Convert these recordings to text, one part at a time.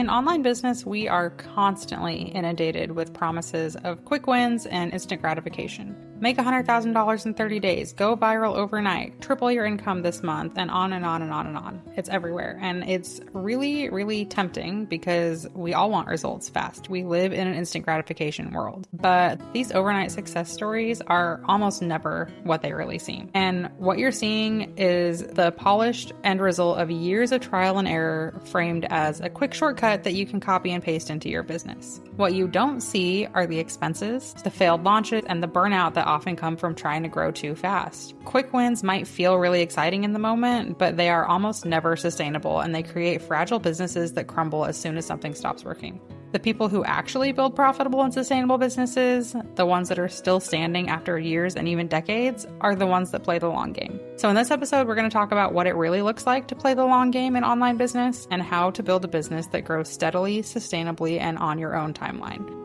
In online business, we are constantly inundated with promises of quick wins and instant gratification. Make $100,000 in 30 days, go viral overnight, triple your income this month, and on and on and on and on. It's everywhere. And it's really, really tempting because we all want results fast. We live in an instant gratification world. But these overnight success stories are almost never what they really seem. And what you're seeing is the polished end result of years of trial and error framed as a quick shortcut that you can copy and paste into your business. What you don't see are the expenses, the failed launches, and the burnout that often come from trying to grow too fast. Quick wins might feel really exciting in the moment, but they are almost never sustainable, and they create fragile businesses that crumble as soon as something stops working. The people who actually build profitable and sustainable businesses, the ones that are still standing after years and even decades, are the ones that play the long game. So in this episode, we're going to talk about what it really looks like to play the long game in online business and how to build a business that grows steadily, sustainably, and on your own timeline.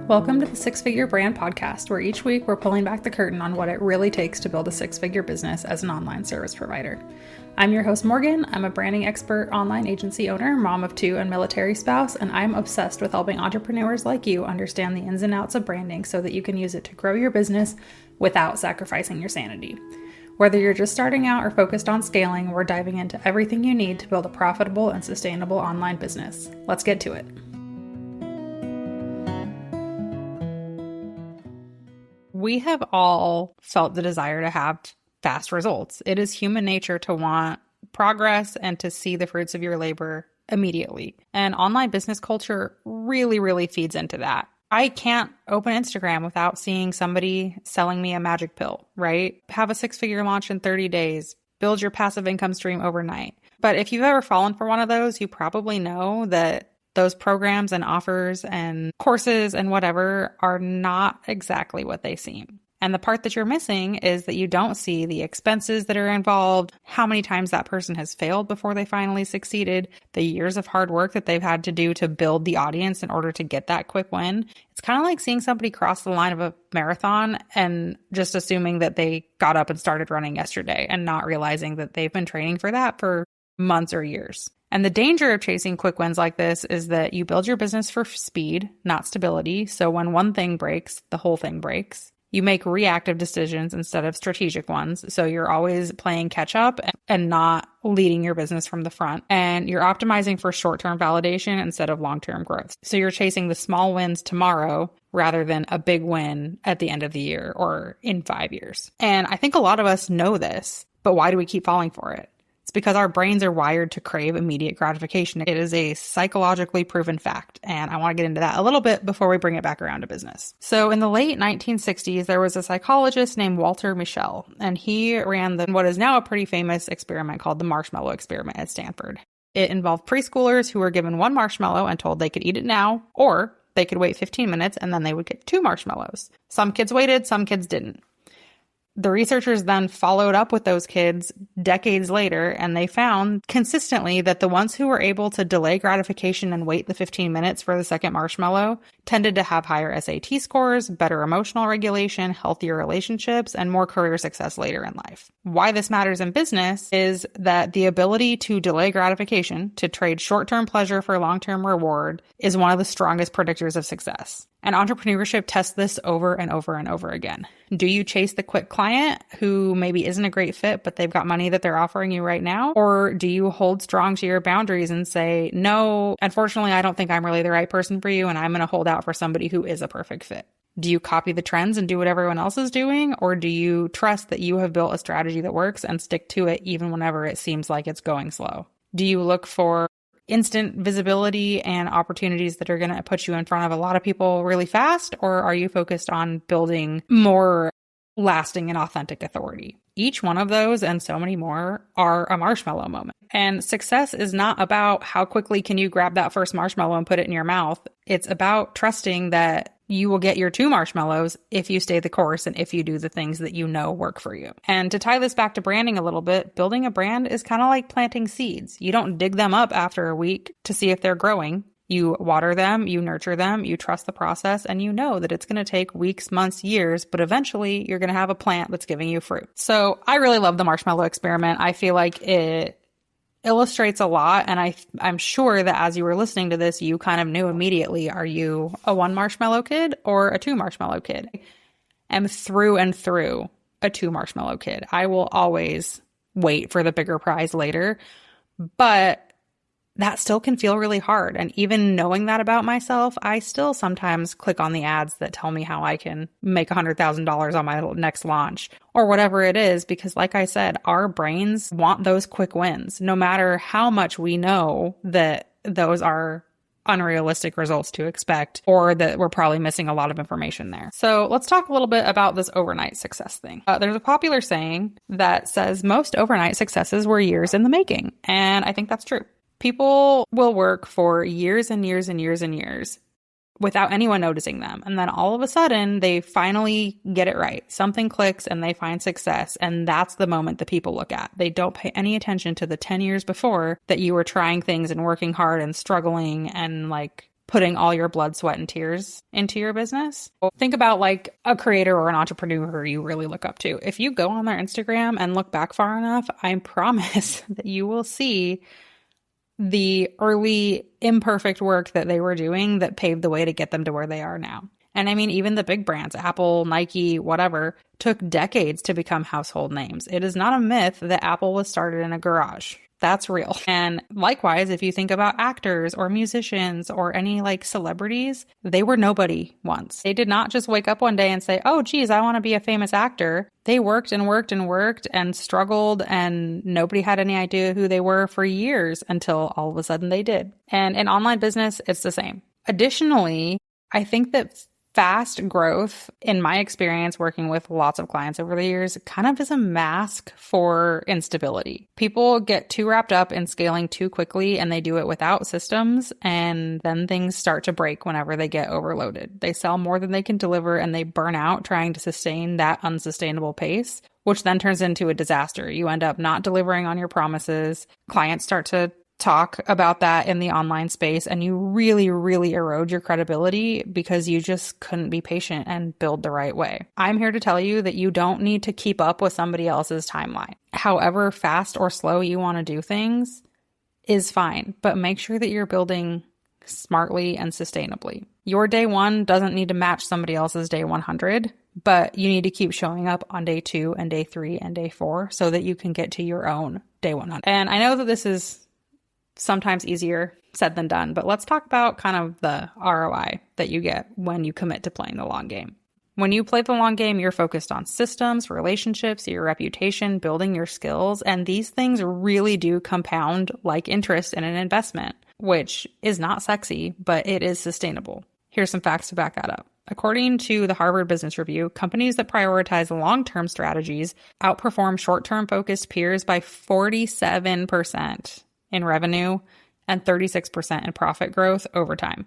Welcome to the Six Figure Brand Podcast, where each week we're pulling back the curtain on what it really takes to build a six-figure business as an online service provider. I'm your host, Morgan. I'm a branding expert, online agency owner, mom of two, and military spouse, and I'm obsessed with helping entrepreneurs like you understand the ins and outs of branding so that you can use it to grow your business without sacrificing your sanity. Whether you're just starting out or focused on scaling, we're diving into everything you need to build a profitable and sustainable online business. Let's get to it. We have all felt the desire to have fast results. It is human nature to want progress and to see the fruits of your labor immediately. And online business culture really, really feeds into that. I can't open Instagram without seeing somebody selling me a magic pill, right? Have a six-figure launch in 30 days, build your passive income stream overnight. But if you've ever fallen for one of those, you probably know that those programs and offers and courses and whatever are not exactly what they seem. And the part that you're missing is that you don't see the expenses that are involved, how many times that person has failed before they finally succeeded, the years of hard work that they've had to do to build the audience in order to get that quick win. It's kind of like seeing somebody cross the line of a marathon and just assuming that they got up and started running yesterday and not realizing that they've been training for that for months or years. And the danger of chasing quick wins like this is that you build your business for speed, not stability. So when one thing breaks, the whole thing breaks. You make reactive decisions instead of strategic ones. So you're always playing catch up and not leading your business from the front. And you're optimizing for short-term validation instead of long-term growth. So you're chasing the small wins tomorrow rather than a big win at the end of the year or in 5 years. And I think a lot of us know this, but why do we keep falling for it? It's because our brains are wired to crave immediate gratification. It is a psychologically proven fact, and I want to get into that a little bit before we bring it back around to business. So in the late 1960s, there was a psychologist named Walter Mischel, and he ran what is now a pretty famous experiment called the Marshmallow Experiment at Stanford. It involved preschoolers who were given one marshmallow and told they could eat it now, or they could wait 15 minutes and then they would get two marshmallows. Some kids waited, some kids didn't. The researchers then followed up with those kids decades later, and they found consistently that the ones who were able to delay gratification and wait the 15 minutes for the second marshmallow tended to have higher SAT scores, better emotional regulation, healthier relationships, and more career success later in life. Why this matters in business is that the ability to delay gratification, to trade short-term pleasure for long-term reward, is one of the strongest predictors of success. And entrepreneurship tests this over and over and over again. Do you chase the quick client who maybe isn't a great fit, but they've got money that they're offering you right now? Or do you hold strong to your boundaries and say, no, unfortunately, I don't think I'm really the right person for you, and I'm going to hold out for somebody who is a perfect fit? Do you copy the trends and do what everyone else is doing? Or do you trust that you have built a strategy that works and stick to it even whenever it seems like it's going slow? Do you look for instant visibility and opportunities that are going to put you in front of a lot of people really fast? Or are you focused on building more lasting and authentic authority? Each one of those and so many more are a marshmallow moment. And success is not about how quickly can you grab that first marshmallow and put it in your mouth. It's about trusting that you will get your two marshmallows if you stay the course and if you do the things that you know work for you. And to tie this back to branding a little bit, building a brand is kind of like planting seeds. You don't dig them up after a week to see if they're growing. You water them, you nurture them, you trust the process, and you know that it's going to take weeks, months, years, but eventually you're going to have a plant that's giving you fruit. So I really love the marshmallow experiment. I feel like it illustrates a lot, and I'm sure that as you were listening to this, you kind of knew immediately, are you a 1 marshmallow kid or a 2 marshmallow kid? I'm through and through a 2 marshmallow kid. I will always wait for the bigger prize later, but that still can feel really hard. And even knowing that about myself, I still sometimes click on the ads that tell me how I can make $100,000 on my next launch or whatever it is, because like I said, our brains want those quick wins, no matter how much we know that those are unrealistic results to expect, or that we're probably missing a lot of information there. So let's talk a little bit about this overnight success thing. There's a popular saying that says most overnight successes were years in the making. And I think that's true. People will work for years and years and years and years without anyone noticing them. And then all of a sudden, they finally get it right. Something clicks and they find success. And that's the moment that people look at. They don't pay any attention to the 10 years before that you were trying things and working hard and struggling and like putting all your blood, sweat, and tears into your business. Think about like a creator or an entrepreneur you really look up to. If you go on their Instagram and look back far enough, I promise that you will see the early imperfect work that they were doing that paved the way to get them to where they are now. And I mean, even the big brands, Apple, Nike, whatever, took decades to become household names. It is not a myth that Apple was started in a garage. That's real. And likewise, if you think about actors or musicians or any like celebrities, they were nobody once. They did not just wake up one day and say, oh, geez, I want to be a famous actor. They worked and worked and worked and struggled, and nobody had any idea who they were for years until all of a sudden they did. And in online business, it's the same. Additionally, I think that fast growth, in my experience working with lots of clients over the years, kind of is a mask for instability. People get too wrapped up in scaling too quickly and they do it without systems, and then things start to break whenever they get overloaded. They sell more than they can deliver and they burn out trying to sustain that unsustainable pace, which then turns into a disaster. You end up not delivering on your promises. Clients start to talk about that in the online space, and you really, really erode your credibility because you just couldn't be patient and build the right way. I'm here to tell you that you don't need to keep up with somebody else's timeline. However fast or slow you want to do things is fine, but make sure that you're building smartly and sustainably. Your day 1 doesn't need to match somebody else's day 100, but you need to keep showing up on day 2 and day 3 and day 4 so that you can get to your own day 100. And I know that this is sometimes easier said than done, but let's talk about kind of the ROI that you get when you commit to playing the long game. When you play the long game, you're focused on systems, relationships, your reputation, building your skills, and these things really do compound like interest in an investment, which is not sexy, but it is sustainable. Here's some facts to back that up. According to the Harvard Business Review, companies that prioritize long-term strategies outperform short-term focused peers by 47% in revenue and 36% in profit growth over time.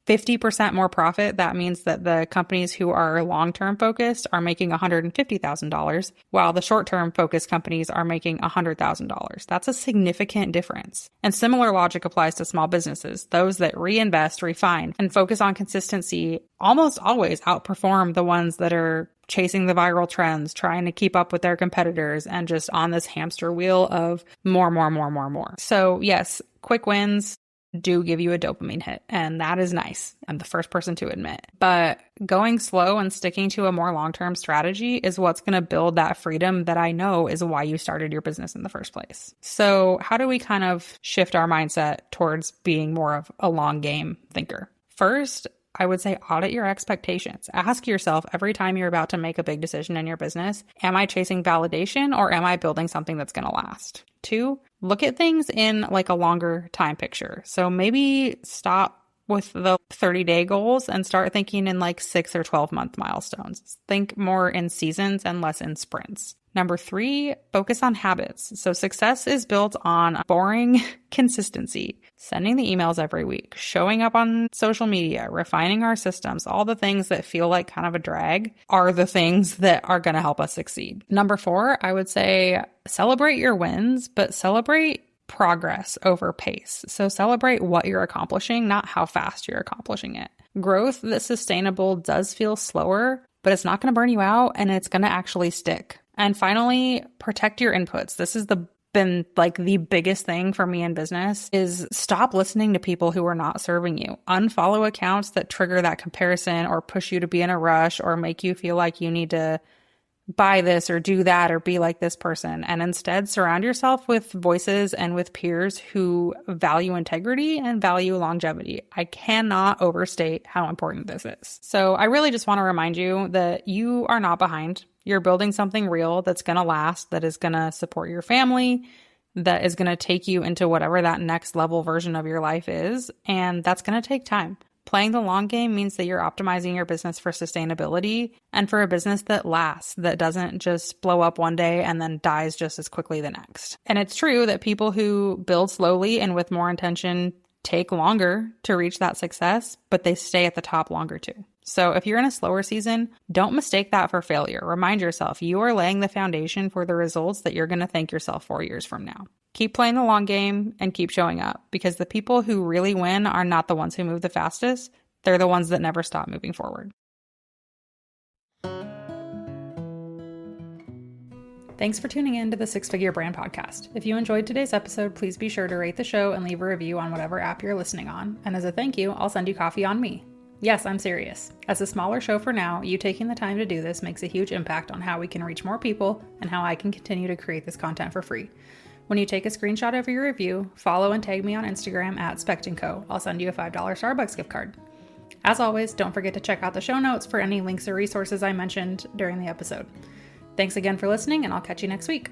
50% more profit, that means that the companies who are long-term focused are making $150,000, while the short-term focused companies are making $100,000. That's a significant difference. And similar logic applies to small businesses. Those that reinvest, refine, and focus on consistency almost always outperform the ones that are chasing the viral trends, trying to keep up with their competitors, and just on this hamster wheel of more. So yes, quick wins do give you a dopamine hit, and that is nice. I'm the first person to admit. But going slow and sticking to a more long-term strategy is what's going to build that freedom that I know is why you started your business in the first place. So how do we kind of shift our mindset towards being more of a long game thinker? First, I would say audit your expectations. Ask yourself every time you're about to make a big decision in your business, am I chasing validation or am I building something that's going to last? 2, look at things in like a longer time picture. So maybe stop with the 30-day goals and start thinking in like 6 or 12-month milestones. Think more in seasons and less in sprints. Number 3, focus on habits. So success is built on boring consistency, sending the emails every week, showing up on social media, refining our systems. All the things that feel like kind of a drag are the things that are going to help us succeed. Number 4, I would say celebrate your wins, but celebrate progress over pace. So celebrate what you're accomplishing, not how fast you're accomplishing it. Growth that's sustainable does feel slower, but it's not going to burn you out and it's going to actually stick. And finally, protect your inputs. This has been like the biggest thing for me in business is stop listening to people who are not serving you. Unfollow accounts that trigger that comparison or push you to be in a rush or make you feel like you need to buy this or do that or be like this person. And instead surround yourself with voices and with peers who value integrity and value longevity. I cannot overstate how important this is. So I really just want to remind you that you are not behind. You're building something real that's going to last, that is going to support your family, that is going to take you into whatever that next level version of your life is. And that's going to take time. Playing the long game means that you're optimizing your business for sustainability and for a business that lasts, that doesn't just blow up one day and then dies just as quickly the next. And it's true that people who build slowly and with more intention take longer to reach that success, but they stay at the top longer too. So if you're in a slower season, don't mistake that for failure. Remind yourself you are laying the foundation for the results that you're going to thank yourself 4 years from now. Keep playing the long game and keep showing up, because the people who really win are not the ones who move the fastest. They're the ones that never stop moving forward. Thanks for tuning in to the Six Figure Brand Podcast. If you enjoyed today's episode, please be sure to rate the show and leave a review on whatever app you're listening on. And as a thank you, I'll send you coffee on me. Yes, I'm serious. As a smaller show for now, you taking the time to do this makes a huge impact on how we can reach more people and how I can continue to create this content for free. When you take a screenshot of your review, follow and tag me on Instagram at @SpectandCo. I'll send you a $5 Starbucks gift card. As always, don't forget to check out the show notes for any links or resources I mentioned during the episode. Thanks again for listening, and I'll catch you next week.